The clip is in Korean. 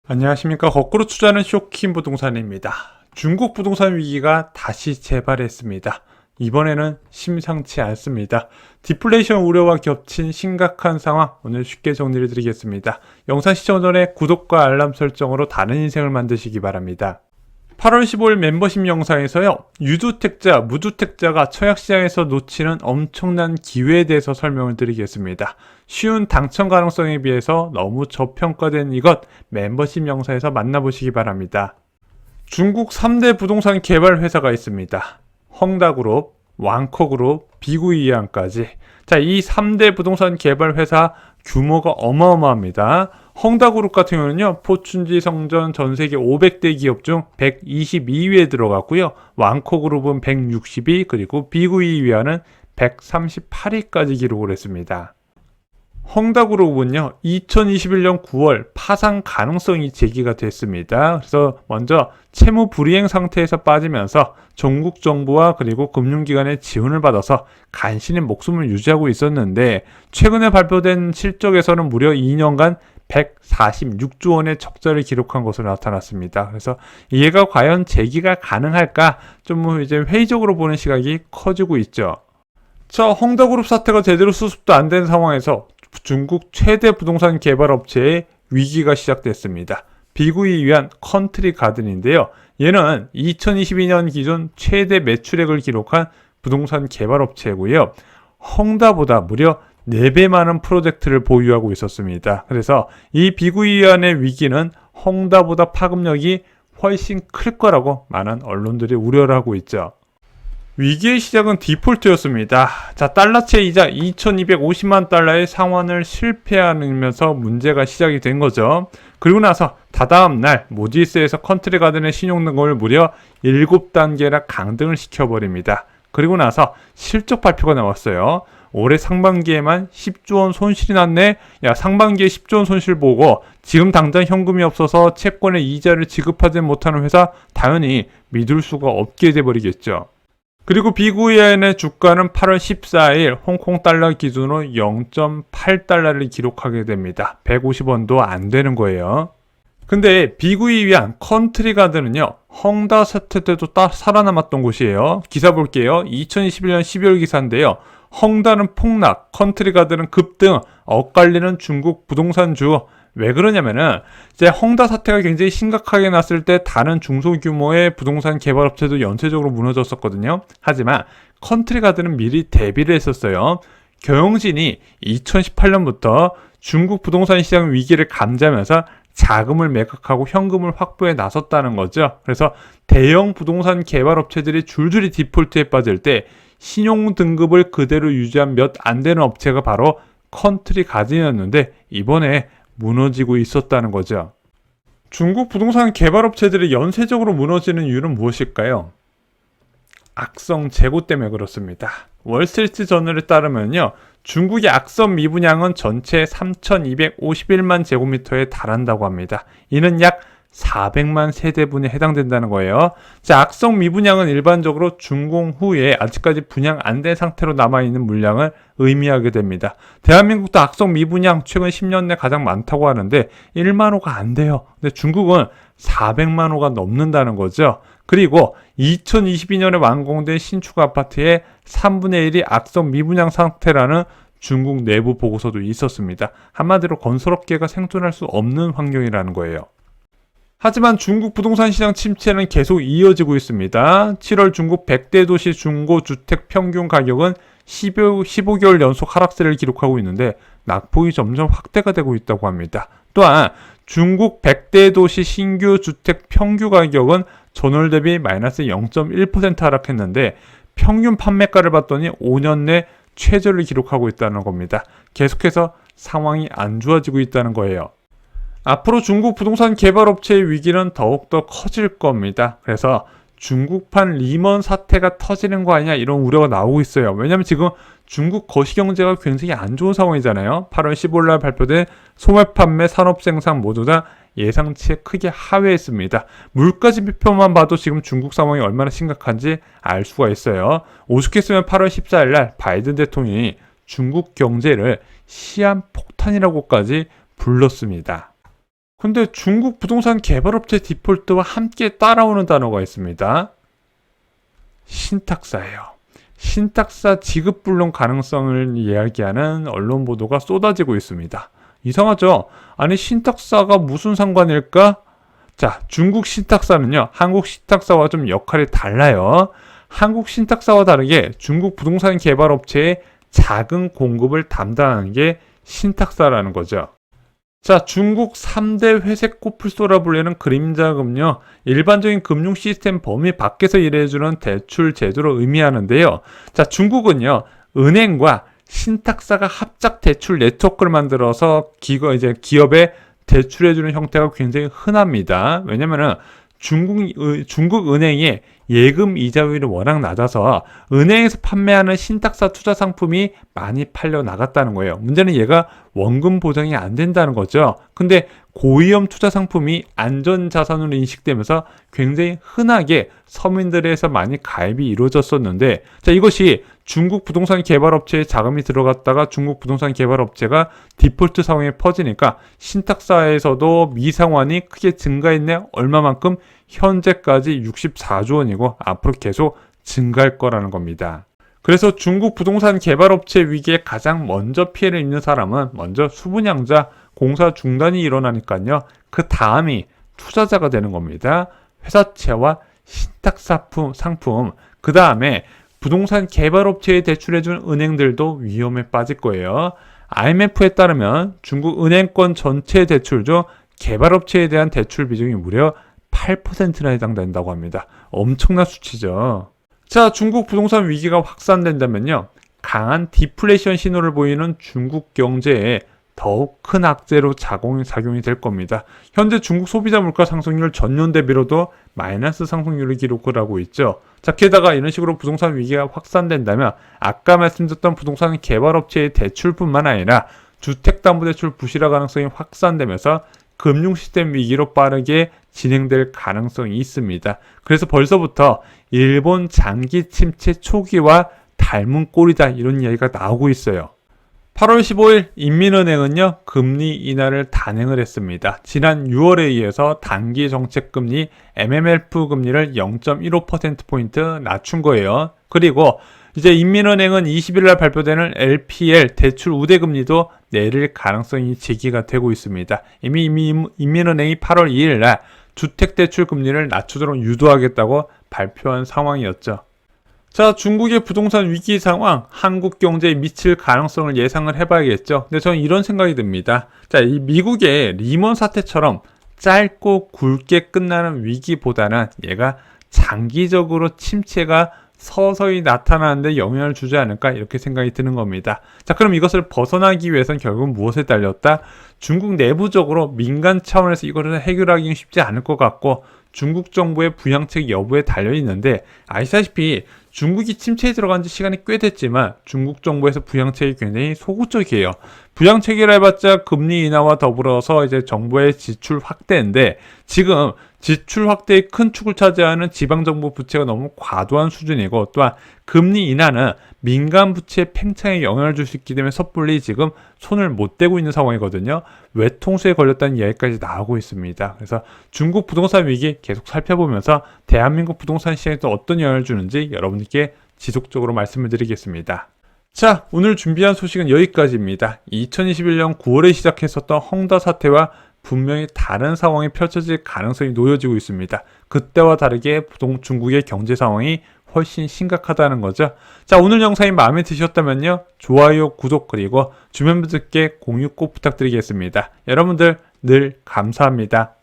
안녕하십니까. 거꾸로 투자하는 쇼킹 부동산입니다. 중국 부동산 위기가 다시 재발했습니다. 이번에는 심상치 않습니다. 디플레이션 우려와 겹친 심각한 상황, 오늘 쉽게 정리를 드리겠습니다. 영상 시청 전에 구독과 알람 설정으로 다른 인생을 만드시기 바랍니다. 8월 15일 멤버십 영상에서요, 유주택자, 무주택자가 청약시장에서 놓치는 엄청난 기회에 대해서 설명을 드리겠습니다. 쉬운 당첨 가능성에 비해서 너무 저평가된 이것, 멤버십 영상에서 만나보시기 바랍니다. 중국 3대 부동산 개발 회사가 있습니다. 헝다그룹, 왕커그룹, 비구이안까지. 자, 이 3대 부동산 개발 회사 규모가 어마어마합니다. 헝다그룹 같은 경우는요, 포춘지 성전 전 세계 500대 기업 중 122위에 들어갔고요. 왕커그룹은 162, 그리고 비구이위안은 138위까지 기록을 했습니다. 헝다그룹은요, 2021년 9월 파산 가능성이 제기가 됐습니다. 그래서 먼저 채무 불이행 상태에서 빠지면서 전국 정부와 그리고 금융기관의 지원을 받아서 간신히 목숨을 유지하고 있었는데, 최근에 발표된 실적에서는 무려 2년간 146조 원의 적자를 기록한 것으로 나타났습니다. 그래서 이해가 과연 재기가 가능할까? 좀 이제 회의적으로 보는 시각이 커지고 있죠. 자, 헝다그룹 사태가 제대로 수습도 안 된 상황에서 중국 최대 부동산 개발 업체의 위기가 시작됐습니다. 비구이위안 컨트리 가든인데요. 얘는 2022년 기준 최대 매출액을 기록한 부동산 개발 업체고요. 헝다보다 무려 4배 많은 프로젝트를 보유하고 있었습니다. 그래서 이 비구이위안의 위기는 헝다보다 파급력이 훨씬 클 거라고 많은 언론들이 우려를 하고 있죠. 위기의 시작은 디폴트였습니다. 자, 달러채 이자 2250만 달러의 상환을 실패하면서 문제가 시작이 된 거죠. 그리고 나서 다다음 날 모디스에서 컨트리 가든의 신용등급을 무려 7단계나 강등을 시켜버립니다. 그리고 나서 실적 발표가 나왔어요. 올해 상반기에만 10조 원 손실이 났네? 야, 상반기에 10조 원 손실 보고 지금 당장 현금이 없어서 채권의 이자를 지급하지 못하는 회사, 당연히 믿을 수가 없게 돼버리겠죠. 그리고 비구이안의 주가는 8월 14일 홍콩 달러 기준으로 0.8달러를 기록하게 됩니다. 150원도 안 되는 거예요. 근데 비구이위안 컨트리 가든은요, 헝다 사태 때도 살아남았던 곳이에요. 기사 볼게요. 2021년 12월 기사인데요. 헝다는 폭락, 컨트리 가든은 급등, 엇갈리는 중국 부동산주. 왜 그러냐면은 이제 헝다 사태가 굉장히 심각하게 났을 때 다른 중소규모의 부동산 개발업체도 연쇄적으로 무너졌었거든요. 하지만 컨트리 가든은 미리 대비를 했었어요. 경영진이 2018년부터 중국 부동산 시장 위기를 감지하면서 자금을 매각하고 현금을 확보해 나섰다는 거죠. 그래서 대형 부동산 개발업체들이 줄줄이 디폴트에 빠질 때 신용 등급을 그대로 유지한 몇 안 되는 업체가 바로 컨트리 가든이었는데, 이번에 무너지고 있었다는 거죠. 중국 부동산 개발업체들이 연쇄적으로 무너지는 이유는 무엇일까요? 악성 재고 때문에 그렇습니다. 월스트리트 저널에 따르면요, 중국의 악성 미분양은 전체 3,251만 제곱미터에 달한다고 합니다. 이는 약 400만 세대분에 해당된다는 거예요. 자, 악성 미분양은 일반적으로 준공 후에 아직까지 분양 안 된 상태로 남아있는 물량을 의미하게 됩니다. 대한민국도 악성 미분양 최근 10년 내 가장 많다고 하는데 1만 호가 안 돼요. 근데 중국은 400만 호가 넘는다는 거죠. 그리고 2022년에 완공된 신축 아파트의 3분의 1이 악성 미분양 상태라는 중국 내부 보고서도 있었습니다. 한마디로 건설업계가 생존할 수 없는 환경이라는 거예요. 하지만 중국 부동산 시장 침체는 계속 이어지고 있습니다. 7월 중국 100대 도시 중고주택 평균 가격은 15개월 연속 하락세를 기록하고 있는데 낙폭이 점점 확대가 되고 있다고 합니다. 또한 중국 100대 도시 신규 주택 평균 가격은 전월 대비 마이너스 0.1% 하락했는데 평균 판매가를 봤더니 5년 내 최저를 기록하고 있다는 겁니다. 계속해서 상황이 안 좋아지고 있다는 거예요. 앞으로 중국 부동산 개발업체의 위기는 더욱더 커질 겁니다. 그래서 중국판 리먼 사태가 터지는 거 아니냐, 이런 우려가 나오고 있어요. 왜냐하면 지금 중국 거시경제가 굉장히 안 좋은 상황이잖아요. 8월 15일 날 발표된 소매 판매 산업 생산 모두 다 예상치에 크게 하회했습니다. 물가 지표만 봐도 지금 중국 상황이 얼마나 심각한지 알 수가 있어요. 오죽했으면 8월 14일 날 바이든 대통령이 중국 경제를 시한폭탄이라고까지 불렀습니다. 근데 중국 부동산 개발업체 디폴트와 함께 따라오는 단어가 있습니다. 신탁사예요. 신탁사 지급 불능 가능성을 이야기하는 언론 보도가 쏟아지고 있습니다. 이상하죠? 아니 신탁사가 무슨 상관일까? 자, 중국 신탁사는요, 한국 신탁사와 좀 역할이 달라요. 한국 신탁사와 다르게 중국 부동산 개발업체의 작은 공급을 담당하는 게 신탁사라는 거죠. 자, 중국 3대 회색 코뿔소라 불리는 그림자금요, 일반적인 금융 시스템 범위 밖에서 일해주는 대출 제도를 의미하는데요. 자, 중국은요, 은행과 신탁사가 합작 대출 네트워크를 만들어서 기업에 대출해주는 형태가 굉장히 흔합니다. 왜냐면은 중국 은행의 예금 이자율이 워낙 낮아서 은행에서 판매하는 신탁사 투자 상품이 많이 팔려 나갔다는 거예요. 문제는 얘가 원금 보장이 안 된다는 거죠. 근데 고위험 투자 상품이 안전자산으로 인식되면서 굉장히 흔하게 서민들에서 많이 가입이 이루어졌었는데, 자, 이것이 중국 부동산 개발업체에 자금이 들어갔다가 중국 부동산 개발업체가 디폴트 상황에 퍼지니까 신탁사에서도 미상환이 크게 증가했네. 얼마만큼? 현재까지 64조 원이고 앞으로 계속 증가할 거라는 겁니다. 그래서 중국 부동산 개발업체 위기에 가장 먼저 피해를 입는 사람은 먼저 수분양자, 공사 중단이 일어나니까요. 그 다음이 투자자가 되는 겁니다. 회사채와 신탁상품, 그 다음에 부동산 개발업체에 대출해준 은행들도 위험에 빠질 거예요. IMF에 따르면 중국 은행권 전체 대출 중 개발업체에 대한 대출 비중이 무려 8%나 해당된다고 합니다. 엄청난 수치죠. 자, 중국 부동산 위기가 확산된다면요, 강한 디플레이션 신호를 보이는 중국 경제에 더욱 큰 악재로 작용이 될 겁니다. 현재 중국 소비자 물가 상승률 전년 대비로도 마이너스 상승률을 기록을 하고 있죠. 자, 게다가 이런 식으로 부동산 위기가 확산된다면 아까 말씀드렸던 부동산 개발업체의 대출뿐만 아니라 주택담보대출 부실화 가능성이 확산되면서 금융 시스템 위기로 빠르게 진행될 가능성이 있습니다. 그래서 벌써부터 일본 장기 침체 초기와 닮은 꼴이다, 이런 이야기가 나오고 있어요. 8월 15일 인민은행은요, 금리 인하를 단행을 했습니다. 지난 6월에 이어서 단기 정책금리 MMF 금리를 0.15%포인트 낮춘 거예요. 그리고 이제 인민은행은 20일 날 발표되는 LPR 대출 우대금리도 내릴 가능성이 제기가 되고 있습니다. 이미 인민은행이 8월 2일 날 주택대출 금리를 낮추도록 유도하겠다고 발표한 상황이었죠. 자, 중국의 부동산 위기 상황, 한국 경제에 미칠 가능성을 예상을 해봐야겠죠. 근데 저는 이런 생각이 듭니다. 자, 이 미국의 리먼 사태처럼 짧고 굵게 끝나는 위기보다는 얘가 장기적으로 침체가 서서히 나타나는데 영향을 주지 않을까, 이렇게 생각이 드는 겁니다. 자, 그럼 이것을 벗어나기 위해서는 결국 무엇에 달렸다? 중국 내부적으로 민간 차원에서 이거를 해결하기는 쉽지 않을 것 같고, 중국 정부의 부양책 여부에 달려있는데, 아시다시피 중국이 침체에 들어간 지 시간이 꽤 됐지만 중국 정부에서 부양책이 굉장히 소극적이에요. 부양책이라 해봤자 금리 인하와 더불어서 이제 정부의 지출 확대인데, 지금 지출 확대의 큰 축을 차지하는 지방정부 부채가 너무 과도한 수준이고, 또한 금리 인하는 민간 부채 팽창에 영향을 줄 수 있기 때문에 섣불리 지금 손을 못 대고 있는 상황이거든요. 외통수에 걸렸다는 이야기까지 나오고 있습니다. 그래서 중국 부동산 위기 계속 살펴보면서 대한민국 부동산 시장에 또 어떤 영향을 주는지 여러분들께 지속적으로 말씀을 드리겠습니다. 자, 오늘 준비한 소식은 여기까지입니다. 2021년 9월에 시작했었던 헝다 사태와 분명히 다른 상황이 펼쳐질 가능성이 놓여지고 있습니다. 그때와 다르게 중국의 경제 상황이 훨씬 심각하다는 거죠. 자, 오늘 영상이 마음에 드셨다면요, 좋아요, 구독, 그리고 주변 분들께 공유 꼭 부탁드리겠습니다. 여러분들 늘 감사합니다.